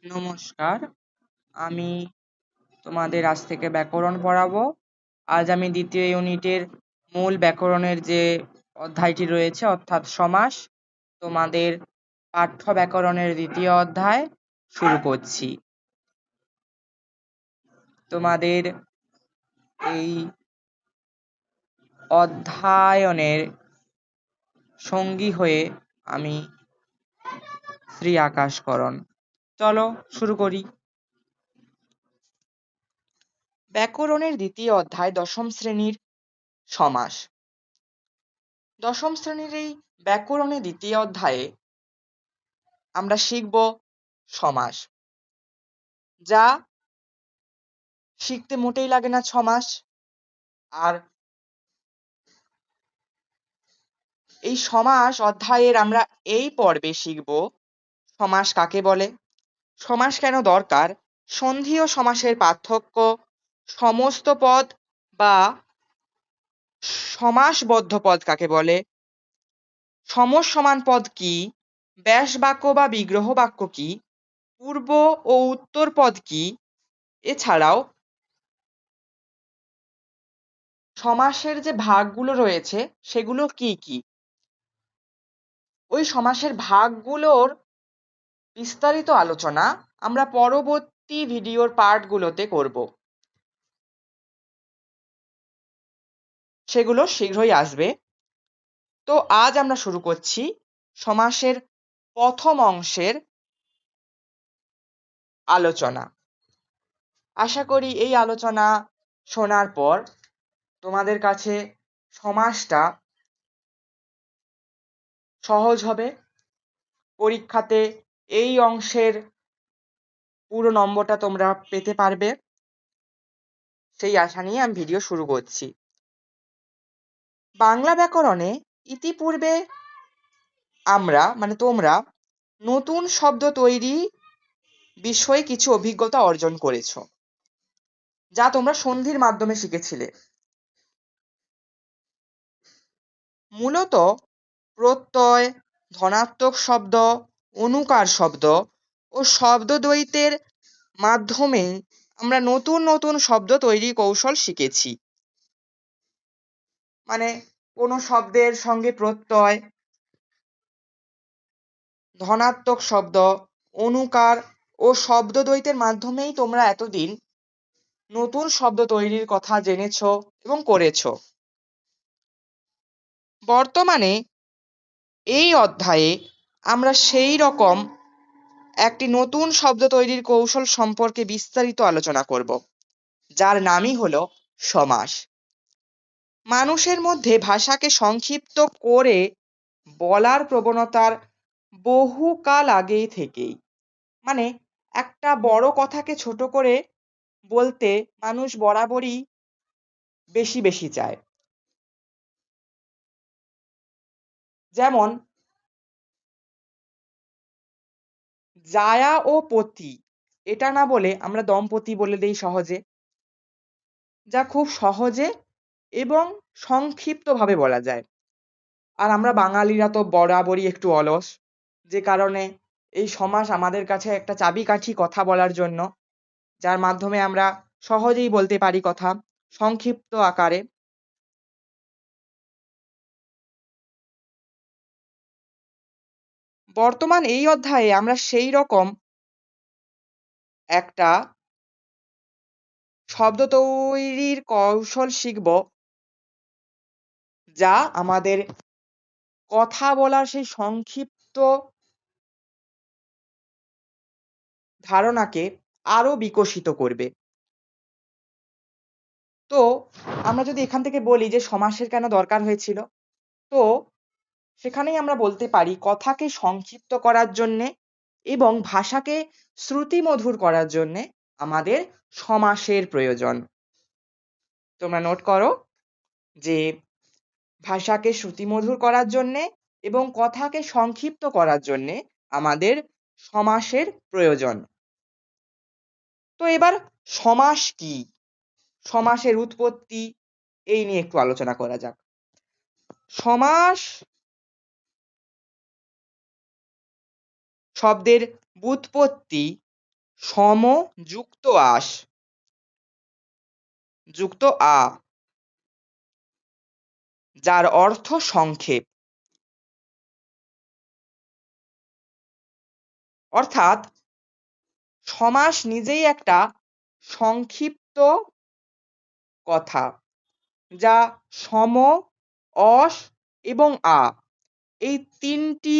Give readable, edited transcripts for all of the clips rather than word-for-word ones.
নমস্কার, আমি তোমাদের আজ থেকে ব্যাকরণ পড়াবো। আজ আমি দ্বিতীয় ইউনিটের মূল ব্যাকরণের যে অধ্যায়টি রয়েছে অর্থাৎ সমাস, তোমাদের পাঠ্য ব্যাকরণের দ্বিতীয় অধ্যায় শুরু করছি। তোমাদের এই অধ্যায়নের সঙ্গী হয়ে আমি শ্রী আকাশকরণ। চলো শুরু করি। ব্যাকরণের দ্বিতীয় অধ্যায় দশম শ্রেণীর সমাস। দশম শ্রেণীর এই ব্যাকরণের দ্বিতীয় অধ্যায়ে আমরা শিখব সমাস, যা শিখতে মোটেই লাগে না 6 মাস। আর এই সমাস অধ্যায়ের আমরা এই পর্বে শিখব সমাস কাকে বলে, সমাস কেন দরকার, সন্ধি ও সমাসের পার্থক্য, সমস্ত পদ বা সমাসবদ্ধ পদ কাকে বলে, সমস সমান পদ কি, ব্যাস বাক্য বা বিগ্রহ বাক্য কি, পূর্ব ও উত্তর পদ কি, এছাড়াও সমাসের যে ভাগগুলো রয়েছে সেগুলো কি কি। ওই সমাসের ভাগগুলোর বিস্তারিত আলোচনা আমরা পরবর্তী ভিডিওর পার্টগুলোতে করব, সেগুলো শীঘ্রই আসবে। তো আজ আমরা শুরু করছি সমাসের প্রথম অংশের আলোচনা। আশা করি এই আলোচনা শোনার পর তোমাদের কাছে সমাসটা সহজ হবে। পরীক্ষাতে এই অংশের পুরো নম্বরটা তোমরা পেতে পারবে, সেই আশা নিয়ে আমি ভিডিও শুরু করছি। বাংলা ব্যাকরণে ইতিপূর্বে আমরা তোমরা নতুন শব্দ তৈরি বিষয়ে কিছু অভিজ্ঞতা অর্জন করেছো, যা তোমরা সন্ধির মাধ্যমে শিখেছিলে। মূলত প্রত্যয়, ধনাত্মক শব্দ, অনুকার শব্দ ও শব্দদ্বৈতের মাধ্যমে আমরা নতুন নতুন শব্দ তৈরি কৌশল শিখেছি। কোনো শব্দের সঙ্গে প্রত্যয়, ধনাত্মক শব্দ, অনুকার ও শব্দদ্বৈতের মাধ্যমেই তোমরা এতদিন নতুন শব্দ তৈরির কথা জেনেছো এবং করেছো। বর্তমানে এই অধ্যায়ে আমরা সেই রকম একটি নতুন শব্দ তৈরির কৌশল সম্পর্কে বিস্তারিত আলোচনা করব, যার নামই হলো সমাস। মানুষের মধ্যে ভাষাকে সংক্ষিপ্ত করে বলার প্রবণতার বহুকাল আগেই থেকেই, একটা বড় কথাকে ছোট করে বলতে মানুষ বরাবরই বেশি বেশি চায়। যেমন জায়া ও পতি, এটা না বলে আমরা দম্পতি বলে দেই সহজে, যা খুব সহজে এবং সংক্ষিপ্তভাবে বলা যায়। আর আমরা বাঙালিরা তো বরাবরই একটু অলস, যে কারণে এই সমাস আমাদের কাছে একটা চাবিকাঠি কথা বলার জন্য, যার মাধ্যমে আমরা সহজেই বলতে পারি কথা সংক্ষিপ্ত আকারে। বর্তমান এই অধ্যায়ে আমরা সেই রকম একটা শব্দ তৈরির কৌশল শিখব, যা আমাদের কথা বলার সেই সংক্ষিপ্ত ধারণাকে আরো বিকশিত করবে। তো আমরা যদি এখান থেকে বলি যে সমাসের কেন দরকার হয়েছিল, তো সেখানেই আমরা বলতে পারি কথাকে সংক্ষিপ্ত করার জন্যে এবং ভাষাকে শ্রুতিমধুর করার জন্যে আমাদের সমাসের প্রয়োজন। তোমরা নোট করো যে ভাষাকে শ্রুতিমধুর করার জন্যে এবং কথাকে সংক্ষিপ্ত করার জন্যে আমাদের সমাসের প্রয়োজন। তো এবার সমাস কি, সমাসের উৎপত্তি, এই নিয়ে একটু আলোচনা করা যাক। সমাস শব্দের ব্যুৎপত্তি সম যুক্ত আস যুক্ত আ, যার অর্থ সংক্ষেপ। অর্থাৎ সমাস নিজেই একটা সংক্ষিপ্ত কথা, যা সম, অস এবং আ এই ৩টি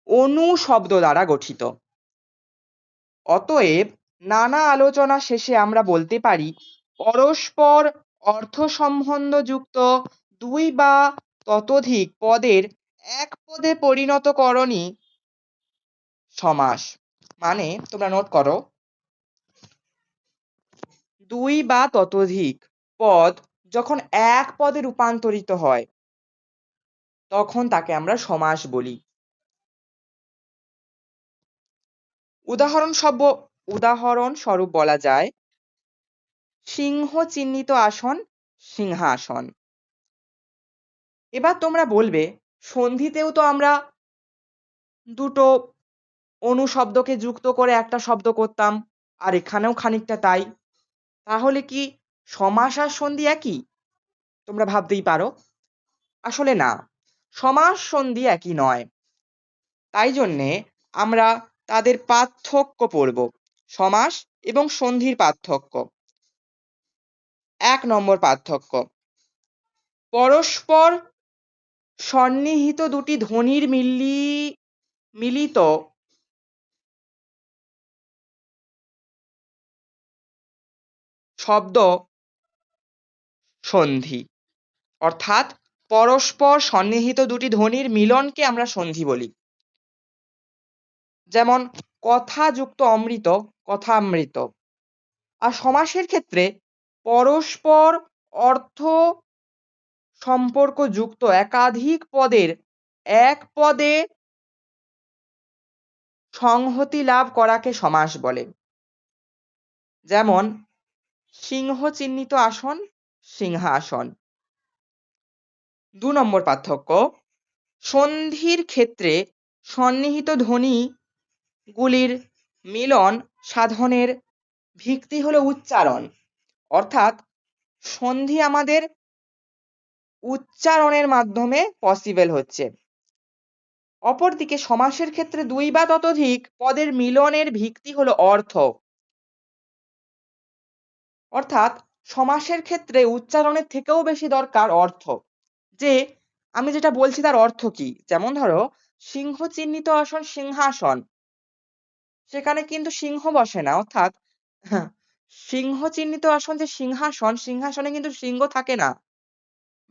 অনুশব্দ দ্বারা গঠিত। অতএব নানা আলোচনা শেষে আমরা বলতে পারি পরস্পর অর্থসম্বন্ধযুক্ত ২ বা ততোধিক পদের এক পদে পরিণতকরণই সমাস। মানে তোমরা নোট করো, ২ বা ততোধিক পদ যখন এক পদে রূপান্তরিত হয় তখন তাকে আমরা সমাস বলি। উদাহরণস্বরূপ বলা যায় সিংহ চিহ্নিত আসন সিংহাসন। এবার তোমরা বলবে সন্ধিতেও তো আমরা দুটো অনুশব্দকে যুক্ত করে একটা শব্দ করতাম, আর এখানেও খানিকটা তাই। তাহলে কি সমাস আর সন্ধি একই? তোমরা ভাবতেই পারো। আসলে না, সমাস সন্ধি একই নয়। তাই জন্যে আমরা তাদের পার্থক্য পড়ব। সমাস এবং সন্ধির পার্থক্য। ১ নম্বর পার্থক্য, পরস্পর সন্নিহিত দুটি ধ্বনির মিলিত শব্দ সন্ধি। অর্থাৎ পরস্পর সন্নিহিত দুটি ধ্বনির মিলনকে আমরা সন্ধি বলি। যেমন কথা যুক্ত অমৃত, কথামৃত। আর সমাসের ক্ষেত্রে পরস্পর অর্থ সম্পর্ক যুক্ত একাধিক পদের এক পদে সংহতি লাভ করাকে সমাস বলে। যেমন সিংহ চিহ্নিত আসন সিংহাসন। ২ নম্বর পার্থক্য, সন্ধির ক্ষেত্রে সন্নিহিত ধ্বনিগুলির মিলন সাধনের ভিত্তি হলো উচ্চারণ। অর্থাৎ সন্ধি আমাদের উচ্চারণের মাধ্যমে পসিবল হচ্ছে। অপরদিকে সমাসের ক্ষেত্রে ২ বা ততোধিক পদের মিলনের ভিত্তি হলো অর্থ। অর্থাৎ সমাসের ক্ষেত্রে উচ্চারণের থেকেও বেশি দরকার অর্থ। যে আমি যেটা বলছি তার অর্থ কি? যেমন ধরো সিংহ চিহ্নিত আসন সিংহাসন। সেখানে কিন্তু সিংহ বসে না। অর্থাৎ সিংহ চিহ্নিত আসন যে সিংহাসন, সিংহাসনে কিন্তু সিংহ থাকে না।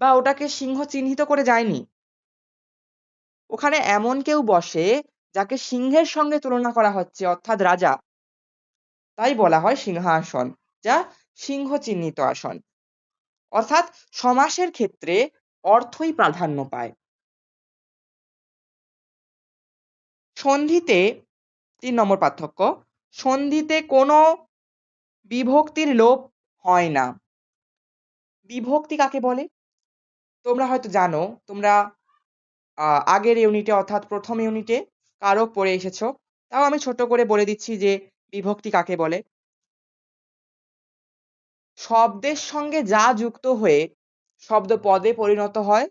বা ওটাকে সিংহ চিহ্নিত করে যায়নি। ওখানে এমন কেউ বসে যাকে সিংহের সঙ্গে তুলনা করা হচ্ছে, অর্থাৎ রাজা। তাই বলা হয় সিংহাসন, যা সিংহ চিহ্নিত আসন। অর্থাৎ সমাসের ক্ষেত্রে অর্থই প্রাধান্য পায়। সন্ধিতে ৩ নম্বর পার্থক্য, সন্ধিতে কোনো বিভক্তির লোপ হয় না। বিভক্তি কাকে বলে? তোমরা হয়তো জানো, তোমরা আগের ইউনিটে অর্থাৎ ১ম ইউনিটে কারক পড়ে এসেছো। তাও আমি ছোট করে বলে দিচ্ছি যে বিভক্তি কাকে বলে। শব্দের সঙ্গে যা যুক্ত হয়ে শব্দ পদে পরিণত হয়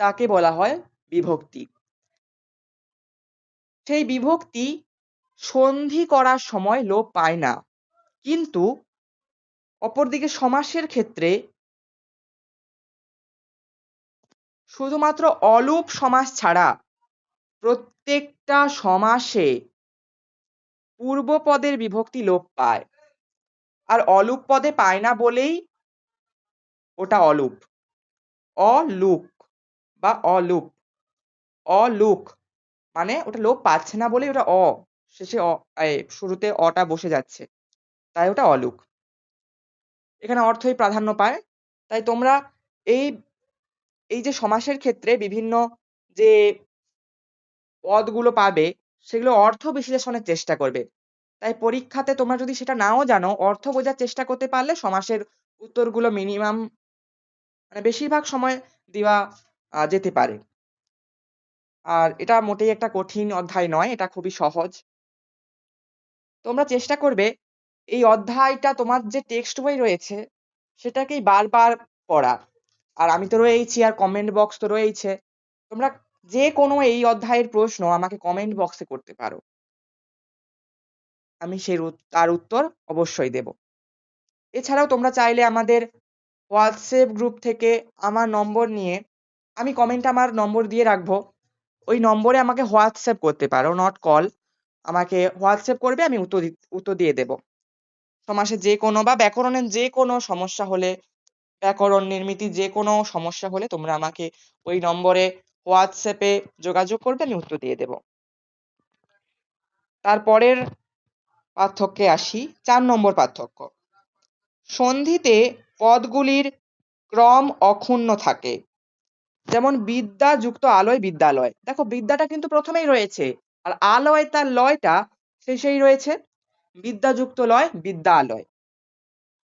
তাকে বলা হয় বিভক্তি। সেই বিভক্তি সন্ধি করার সময় লোপ পায় না। কিন্তু অপরদিকে সমাসের ক্ষেত্রে শুধুমাত্র অলুপ সমাস ছাড়া প্রত্যেকটা সমাসে পূর্বপদের বিভক্তি লোপ পায়। আর অলুপ পদে পায় না বলেই ওটা অলুপ। অলুক বা অলুপ। অলুক মানে ওটা লোপ পাচ্ছে না বলেই ওটা শেষে শুরুতে টা বসে যাচ্ছে। তাই ওটা অলুক। এখানে অর্থই প্রাধান্য পায়। তাই তোমরা এই এই যে সমাসের ক্ষেত্রে বিভিন্ন যে পদগুলো পাবে সেগুলো অর্থ বিশ্লেষণের চেষ্টা করবে। তাই পরীক্ষাতে তোমরা যদি সেটা নাও জানো, অর্থ বোঝার চেষ্টা করতে পারলে সমাসের উত্তরগুলো মিনিমাম মানে বেশিরভাগ সময় দেওয়া যেতে পারে। আর এটা মোটেই একটা কঠিন অধ্যায় নয়, এটা খুবই সহজ। তোমরা চেষ্টা করবে এই অধ্যায়টা তোমার যে টেক্সট বই রয়েছে সেটাকেই বারবার পড়া। আর আমি তো রয়েইছি, আর কমেন্ট বক্স তো রয়েইছে। তোমরা যে কোনো এই অধ্যায়ের প্রশ্ন আমাকে কমেন্ট বক্সে করতে পারো। আমি তার উত্তর অবশ্যই দেব। এছাড়াও তোমরা চাইলে আমাদের হোয়াটসঅ্যাপ গ্রুপ থেকে আমার নম্বর নিয়ে, আমি কমেন্টে আমার নম্বর দিয়ে রাখবো। ওই নম্বরে আমাকে হোয়াটসঅ্যাপ করতে পারো, নট কল। আমাকে হোয়াটসঅ্যাপ করবে, আমি উত্তর দিয়ে দেব। সমাসের যে কোনো বা ব্যাকরণের যে কোনো সমস্যা হলে, ব্যাকরণ নির্মিতির যে কোনো সমস্যা হলে তোমরা আমাকে ওই নম্বরে হোয়াটসঅ্যাপে যোগাযোগ করবে, আমি উত্তর দিয়ে দেব। তারপরের পার্থক্যে আসি, ৪ নম্বর পার্থক্য। সন্ধিতে পদগুলির ক্রম অক্ষুণ্ণ থাকে। যেমন বিদ্যা যুক্ত আলয় বিদ্যালয়। দেখো বিদ্যাটা কিন্তু প্রথমেই রয়েছে, আর আলয় তার লয়টা শেষেই রয়েছে। বিদ্যা যুক্ত লয় বিদ্যালয়।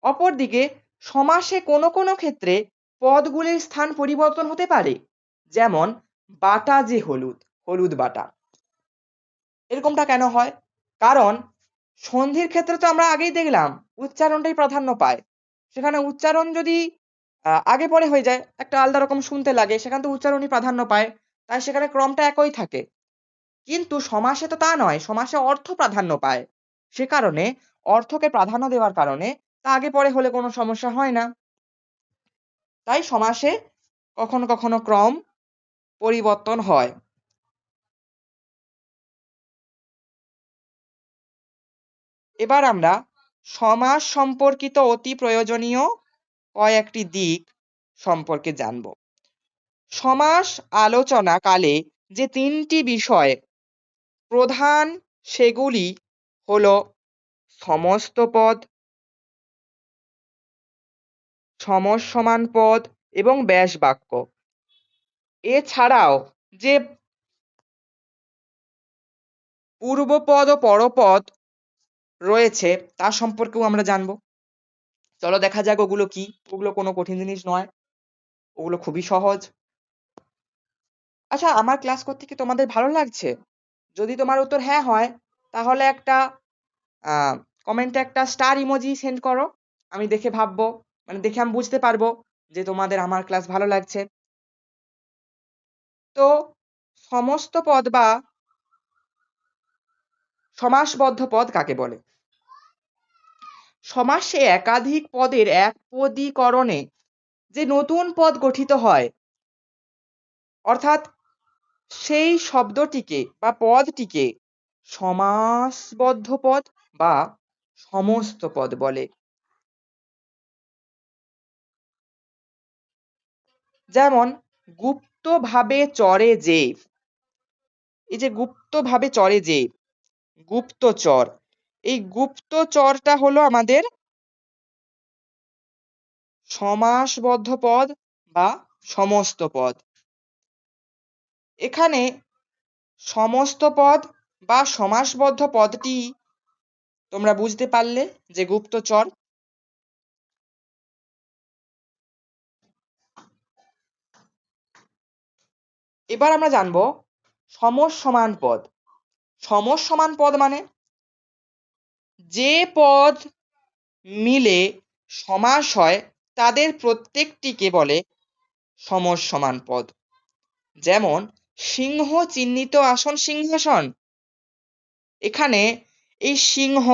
অপরদিকে সমাসে কোনো কোনো ক্ষেত্রে পদগুলির স্থান পরিবর্তন হতে পারে। যেমন বাটা যে হলুদ, হলুদ বাটা। এরকমটা কেন হয়? কারণ সন্ধির ক্ষেত্রে তো আমরা আগেই দেখলাম উচ্চারণটাই প্রাধান্য পায়। সেখানে উচ্চারণ যদি আগে পরে হয়ে যায়, একটা আলাদা রকম শুনতে লাগে, সেখানে তো উচ্চারণই প্রাধান্য পায়। তাই সেখানে ক্রমটা একই থাকে। কিন্তু সমাসে তো তা নয়, সমাসে অর্থ প্রাধান্য পায়। সে কারণে অর্থকে প্রাধান্য দেওয়ার কারণে তা আগে পরে হলে কোনো সমস্যা হয় না। তাই সমাসে কখনো কখনো ক্রম পরিবর্তন হয়। এবার আমরা সমাস সম্পর্কিত অতি প্রয়োজনীয় কয়েকটি দিক সম্পর্কে জানব। সমাস আলোচনা কালে যে ৩টি বিষয় প্রধান, সেগুলি হলো সমস্ত পদ, সমসমান পদ এবং ব্যাস বাক্য। এছাড়াও যে পূর্বপদ ও পরপদ রয়েছে তা সম্পর্কেও আমরা জানব। চলো দেখা যাক ওগুলো কি। ওগুলো কোনো কঠিন জিনিস নয়, ওগুলো খুবই সহজ। আচ্ছা, আমার ক্লাস করতে কি তোমাদের ভালো লাগছে? যদি তোমার উত্তর হ্যাঁ হয়, তাহলে একটা কমেন্টে একটা স্টার ইমোজি সেন্ড করো। আমি দেখে ভাববো, মানে দেখে আমি বুঝতে পারবো যে তোমাদের আমার ক্লাস ভালো লাগছে। তো সমস্ত পদ বা সমাসবদ্ধ পদ কাকে বলে? সমাসে একাধিক পদের একপদীকরণে যে নতুন পদ গঠিত হয়, অর্থাৎ সেই শব্দটিকে বা পদটিকে সমাসবদ্ধ পদ বা সমস্ত পদ বলে। যেমন গুপ্তভাবে চরে যে, এই যে গুপ্তভাবে চরে যে, গুপ্তচর, এই গুপ্তচরটা হলো আমাদের সমাসবদ্ধ পদ বা সমস্ত পদ। এখানে সমস্ত পদ বা সমাসবদ্ধ পদটি তোমরা বুঝতে পারলে যে গুপ্তচর। এবার আমরা জানবো সমসমান পদ। সমসমান পদ মানে যে পদ মিলে সমাস হয় তাদের প্রত্যেকটিকে বলে সমসমান পদ। যেমন সিংহ চিহ্নিত আসন সিংহাসন। এখানে এই সিংহ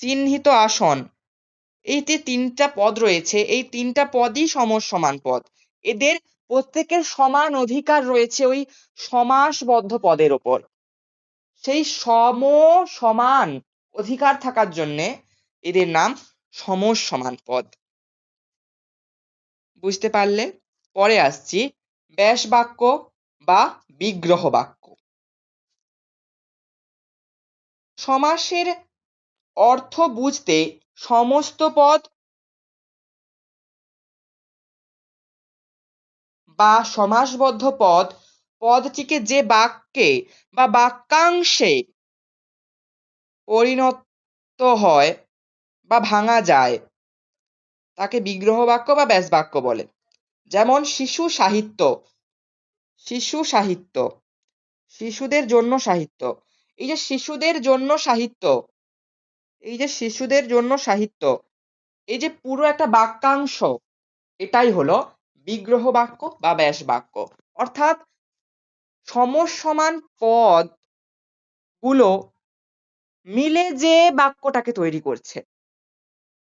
চিহ্নিত আসন, এই যে ৩টা পদ রয়েছে, এই ৩টা পদই সমসমান পদ। এদের প্রত্যেকের সমান অধিকার রয়েছে ওই সমাসবদ্ধ পদের ওপর। সেই সমান অধিকার থাকার জন্যে এদের নাম সমসমান পদ। বুঝতে পারলে? পরে আসছি ব্যাস বাক্য বা বিগ্রহ বাক্য। সমাসের অর্থ বুঝতে সমস্ত পদ বা সমাসবদ্ধ পদ পদটিকে যে বাক্যে বা বাক্যাংশে পরিণত হয় বা ভাঙা যায় তাকে বিগ্রহ বাক্য বা ব্যাস বাক্য বলে। যেমন শিশু সাহিত্য, শিশু সাহিত্য, শিশুদের জন্য সাহিত্য। এই যে শিশুদের জন্য সাহিত্য, এই যে শিশুদের জন্য সাহিত্য, এই যে পুরো একটা বাক্যাংশ, এটাই হলো বিগ্রহ বাক্য বা ব্যাস বাক্য। অর্থাৎ সমসমান পদ গুলো মিলে যে বাক্যটাকে তৈরি করছে,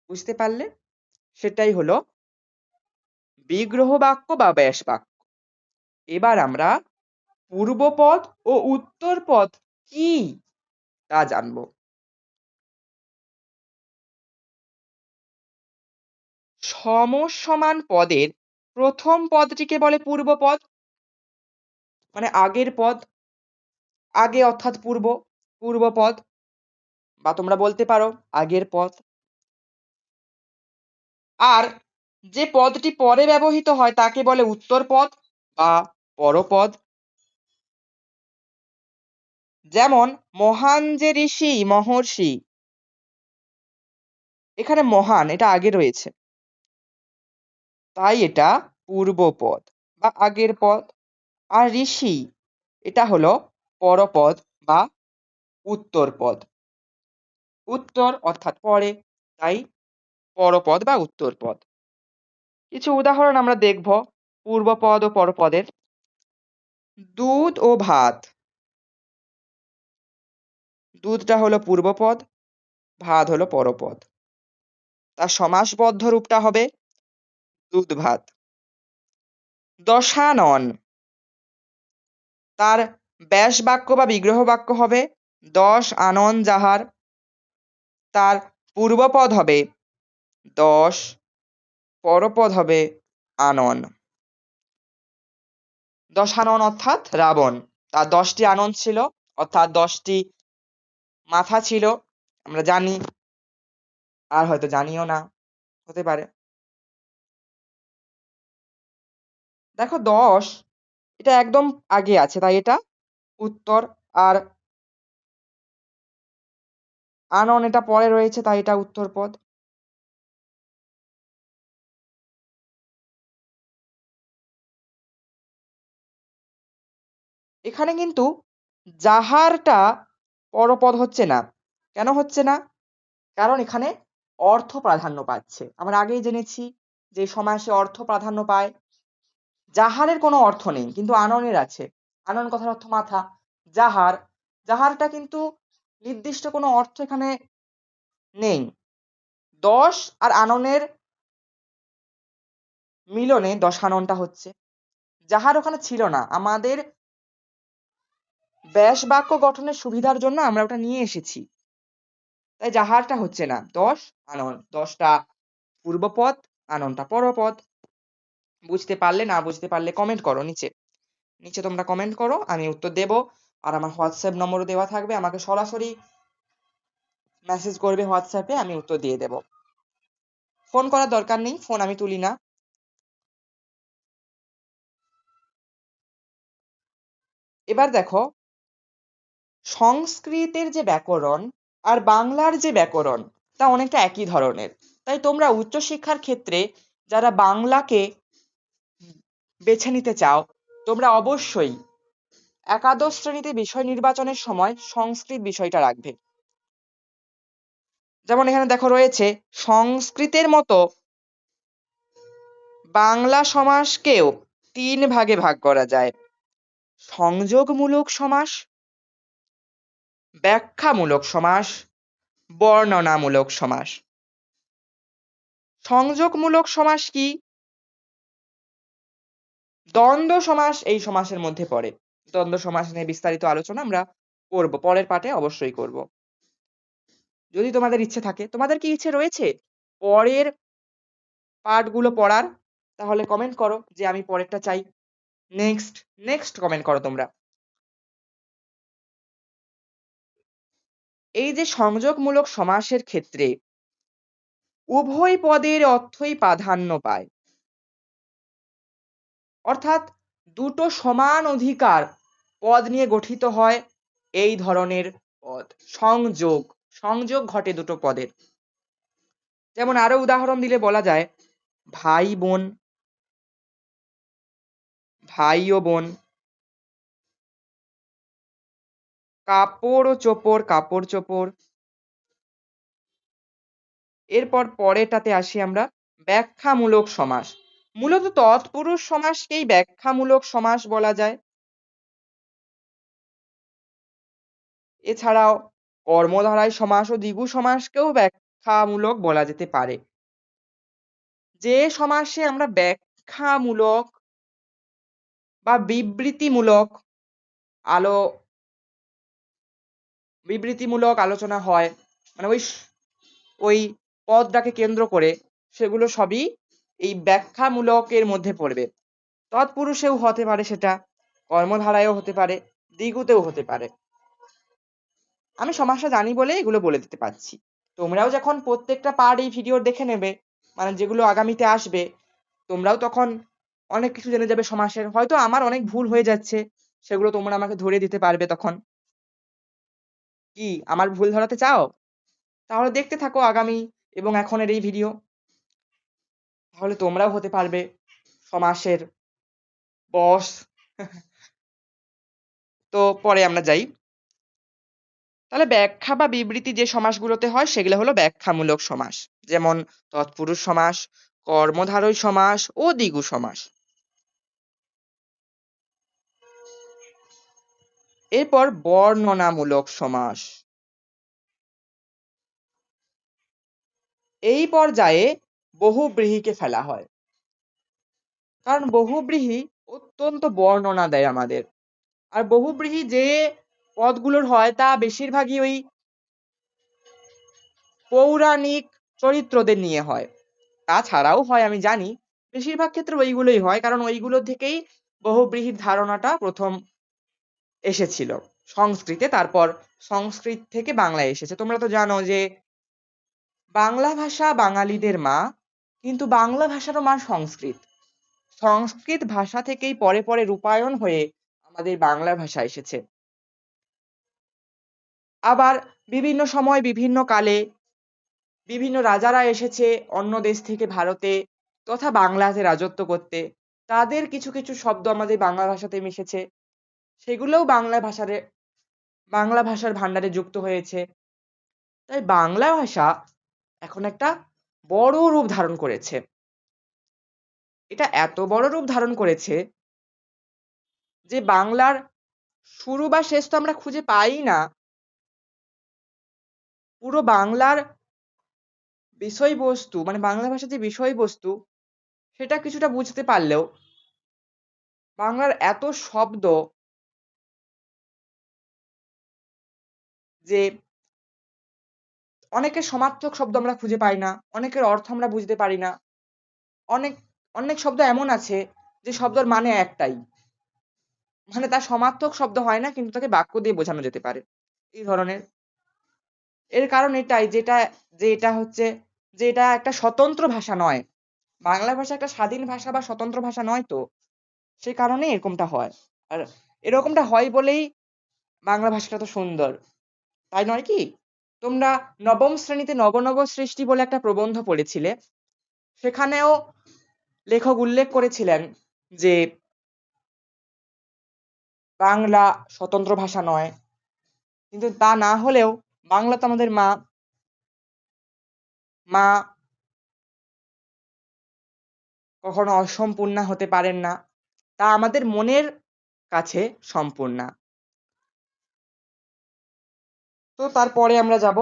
বুঝতে পারলে? সেটাই হলো বিগ্রহ বাক্য বা ব্যাস বাক্য। এবার আমরা পূর্বপদ ও উত্তরপদ কি তা জানবো। সমসমান পদের প্রথম পদটিকে বলে পূর্বপদ, মানে আগের পদ, আগে অর্থাৎ পূর্ব, পূর্বপদ, বা তোমরা বলতে পারো আগের পদ। আর যে পদটি পরে ব্যবহৃত হয় তাকে বলে উত্তরপদ বা পরপদ। যেমন মহান যে ঋষি মহর্ষি, এখানে মহান এটা আগে রয়েছে, তাই এটা পূর্বপদ বা আগের পদ। আর ঋষি এটা হলো পরপদ বা উত্তরপদ। উত্তর অর্থাৎ পরে, তাই পরপদ বা উত্তরপদ। কিছু উদাহরণ আমরা দেখব পূর্বপদ ও পরপদের। দুধ ও ভাত, দুধটা হলো পূর্বপদ, ভাত হলো পরপদ। তার সমাসবদ্ধ রূপটা হবে দুধ ভাত। দশানন, তার ব্যাস বাক্য বা বিগ্রহ বাক্য হবে দশ আনন যাহার। তার পূর্বপদ হবে দশ, পরপদ হবে আনন। দশানন অর্থাৎ রাবণ, তার 10টি আনন ছিল, অর্থাৎ 10টি মাথা ছিল। আমরা জানি, আর হয়তো জানিও না, হতে পারে। দেখো 10 এটা একদম আগে আছে, তাই এটা উত্তর। আর আনন এটা পরে রয়েছে, তাই এটা উত্তরপদ। এখানে কিন্তু যাহারটা পরপদ হচ্ছে না। কেন হচ্ছে না? কারণ এখানে অর্থ প্রাধান্য পাচ্ছে। আমরা আগেই জেনেছি যে সমাসে অর্থ প্রাধান্য পায়। যাহারের কোনো অর্থ নেই, কিন্তু আননের আছে। আনন কথার অর্থ মাথা। যাহার, যাহারটা কিন্তু নির্দিষ্ট কোনো অর্থ এখানে নেই। 10 আর আননের মিলনে দশাননটা হচ্ছে। যাহার ওখানে ছিল না, আমাদের ব্যাস বাক্য গঠনের সুবিধার জন্য আমরা ওটা নিয়ে এসেছি, তাই যাহারটা হচ্ছে না। 10 আনন, 10টা পূর্বপদ, আননটা পরপদ। বুঝতে পারলে, না বুঝতে পারলে কমেন্ট করো নিচে। নিচে তোমরা কমেন্ট করো, আমি উত্তর দেব। আর আমার হোয়াটসঅ্যাপ নম্বরও দেওয়া থাকবে, আমাকে সরাসরি মেসেজ করবে হোয়াটসঅ্যাপে, আমি উত্তর দিয়ে দেব। ফোন করার দরকার নেই, ফোন আমি তুলি না। এবার দেখো, সংস্কৃতের যে ব্যাকরণ আর বাংলার যে ব্যাকরণ তা অনেকটা একই ধরনের। তাই তোমরা উচ্চশিক্ষার ক্ষেত্রে যারা বাংলাকে বেছে নিতে চাও, তোমরা অবশ্যই একাদশ শ্রেণীতে বিষয় নির্বাচনের সময় সংস্কৃত বিষয়টা রাখবে। যেমন এখানে দেখো রয়েছে, সংস্কৃতের মতো বাংলা সমাসকেও 3 ভাগে ভাগ করা যায়: সংযোগমূলক সমাস, ব্যাখ্যামূলক সমাস, বর্ণনামূলক সমাস। সংযোগমূলক সমাস কি? দ্বন্দ্ব সমাস এই সমাসের মধ্যে পড়ে। দ্বন্দ্ব সমাস নিয়ে বিস্তারিত আলোচনা আমরা করব, পরের পাঠে অবশ্যই করব। যদি তোমাদের ইচ্ছে থাকে, তোমাদের কি ইচ্ছে রয়েছে পরের পাঠগুলো পড়ার? তাহলে কমেন্ট করো যে আমি পরেরটা চাই। নেক্সট, নেক্সট কমেন্ট করো তোমরা। এই যে সংযোগমূলক সমাসের ক্ষেত্রে উভয় পদের অর্থই প্রাধান্য পায়। অর্থাৎ দুটো সমান অধিকার পদ নিয়ে গঠিত হয় এই ধরনের পদ। সংযোগ, সংযোগ ঘটে দুটো পদের। যেমন আরো উদাহরণ দিলে বলা যায় ভাই বোন, ভাই ও বোন, কাপড় ও চোপড়, কাপড় চোপড়, এরপর পরেরটাতে আসি আমরা, ব্যাখ্যামূলক সমাস। মূলত তৎপুরুষ সমাসকেই ব্যাখ্যামূলক সমাস বলা যায়। এছাড়াও কর্মধারয় সমাস ও দ্বিগু সমাসকেও ব্যাখ্যামূলক বলা যেতে পারে। যে সমাসে আমরা ব্যাখ্যামূলক বা আলো বিবৃতিমূলক আলোচনা হয়, মানে ওই পদটাকে কেন্দ্র করে, সেগুলো সবই এই ব্যাখ্যামূলকের মধ্যে পড়বে। তৎপুরুষেও হতে পারে, সেটা কর্মধারায়ও হতে পারে, দ্বিগুতেও হতে পারে। আমি সমাসটা জানি বলে এগুলো বলে দিতে পারছি। তোমরাও যখন প্রত্যেকটা পার্ট এই ভিডিওর দেখে নেবে, মানে যেগুলো আগামীতে আসবে, তোমরাও তখন অনেক কিছু জেনে যাবে সমাসের। হয়তো আমার অনেক ভুল হয়ে যাচ্ছে, সেগুলো তোমরা আমাকে ধরিয়ে দিতে পারবে তখন। কি আমার ভুল ধরাতে চাও? তাহলে দেখতে থাকো আগামী এবং এখনের এই ভিডিও। তাহলে তোমরাও হতে পারবে সমাসের বস। তো পরে আমরা যাই। তাহলে ব্যাখ্যা বা বিবৃতি যে সমাসগুলোতে হয় সেগুলো হলো ব্যাখ্যামূলক সমাস। যেমন তৎপুরুষ সমাস, কর্মধারয় সমাস ও দ্বিগু সমাস। এরপর বর্ণনামূলক সমাস। এই পর্যায়ে বহুব্রীহিকে ফেলা হয়, কারণ বহুব্রীহি অত্যন্ত বর্ণনা দেয় আমাদের। আর বহুব্রীহি যে পদগুলোর হয় তা বেশিরভাগই ওই পৌরাণিক চরিত্রদের নিয়ে হয়। তাছাড়াও হয় আমি জানি, বেশিরভাগ ক্ষেত্রে ওইগুলোই হয়, কারণ ওইগুলো থেকেই বহুব্রীহির ধারণাটা প্রথম এসেছিল সংস্কৃতে, তারপর সংস্কৃত থেকে বাংলায় এসেছে। তোমরা তো জানো যে বাংলা ভাষা বাঙালিদের মা, কিন্তু বাংলা ভাষারও মা সংস্কৃত। সংস্কৃত ভাষা থেকেই পরে পরে রূপায়ণ হয়ে আমাদের বাংলা ভাষা এসেছে। আবার বিভিন্ন সময় বিভিন্ন কালে বিভিন্ন রাজারা এসেছে অন্য দেশ থেকে ভারতে তথা বাংলাতে রাজত্ব করতে। তাদের কিছু কিছু শব্দ আমাদের বাংলা ভাষাতে মিশেছে, সেগুলোও বাংলা ভাষার ভাণ্ডারে যুক্ত হয়েছে। তাই বাংলা ভাষা এখন একটা বড় রূপ ধারণ করেছে। এটা এত বড় রূপ ধারণ করেছে যে বাংলার শুরু বা শেষ তো আমরা খুঁজে পাই না। পুরো বাংলার বিষয়বস্তু, মানে বাংলা ভাষার যে বিষয়বস্তু, সেটা কিছুটা বুঝতে পারলেও বাংলার এত শব্দ যে অনেকের সমার্থক শব্দ আমরা খুঁজে পাই না, অনেকের অর্থ আমরা বুঝতে পারি না। অনেক অনেক শব্দ এমন আছে যে শব্দের মানে একটাই, মানে তার সমার্থক শব্দ হয় না, কিন্তু তাকে বাক্য দিয়ে বোঝানো যেতে পারে। এই ধরনের। এর কারণ এটাই, যে এটা হচ্ছে যে এটা একটা স্বতন্ত্র ভাষা নয়। বাংলা ভাষা একটা স্বাধীন ভাষা বা স্বতন্ত্র ভাষা নয় তো। সেই কারণে এরকমটা হয়। আর এরকমটা হয় বলেই বাংলা ভাষাটা তো সুন্দর, তাই নয় কি? তোমরা নবম শ্রেণীতে নব নব সৃষ্টি বলে একটা প্রবন্ধ পড়েছিলে। সেখানেও লেখক উল্লেখ করেছিলেন যে বাংলা স্বতন্ত্র ভাষা নয়, কিন্তু তা না হলেও বাংলা তো আমাদের মা। মা কখনো অসম্পূর্ণা হতে পারেন না, তা আমাদের মনের কাছে সম্পূর্ণা। তো তারপরে আমরা যাব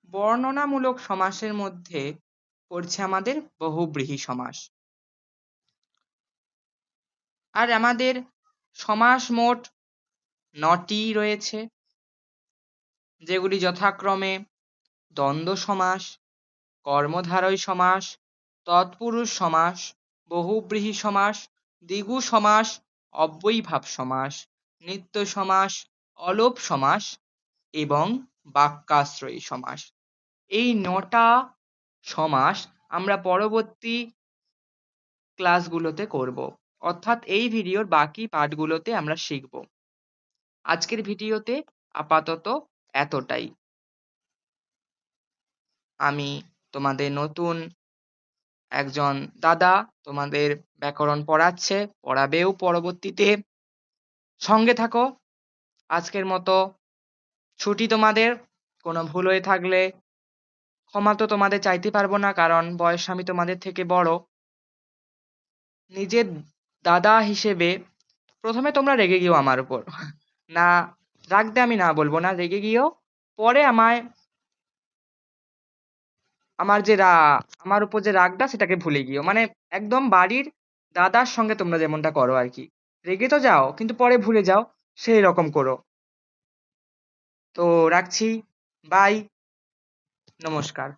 বর্ণনামূলক সমাসের মধ্যে পড়ছে আমাদের বহুব্রীহি সমাস। আর আমাদের সমাস মোট ৯টি রয়েছে, যেগুলি যথাক্রমে দ্বন্দ্ব সমাস, কর্মধারয় সমাস, তৎপুরুষ সমাস, বহুব্রীহি সমাস, দ্বিগু সমাস, অব্যয়ীভাব সমাস, নিত্য সমাস, অলোপ সমাস এবং বাক্যাশ্রয়ী সমাস। এই ৯টা সমাস আমরা পরবর্তী ক্লাসগুলোতে করব, অর্থাৎ এই ভিডিওর বাকি পার্টগুলোতে আমরা শিখব। আজকের ভিডিওতে আপাতত এতটাই। আমি তোমাদের নতুন একজন দাদা, তোমাদের ব্যাকরণ পড়াচ্ছে, পড়াবেও পরবর্তীতে। সঙ্গে থাকো। আজকের মতো ছুটি তোমাদের। কোনো ভুল হয়ে থাকলে ক্ষমা তো তোমাদের চাইতে পারবো না, কারণ বয়সে আমি তোমাদের থেকে বড়। নিজের দাদা হিসেবে প্রথমে তোমরা রেগে গিয়েও আমার উপর। না, রাগতে আমি না বলবো না, রেগে গিয়েও পরে আমায় আমার যে আমার উপর যে রাগটা সেটাকে ভুলে গিয়েও। মানে একদম বাড়ির দাদার সঙ্গে তোমরা যেমনটা করো আরকি। রেগে তো যাও কিন্তু পরে ভুলে যাও, সেই রকম করো। তো রাখছি। বাই। নমস্কার।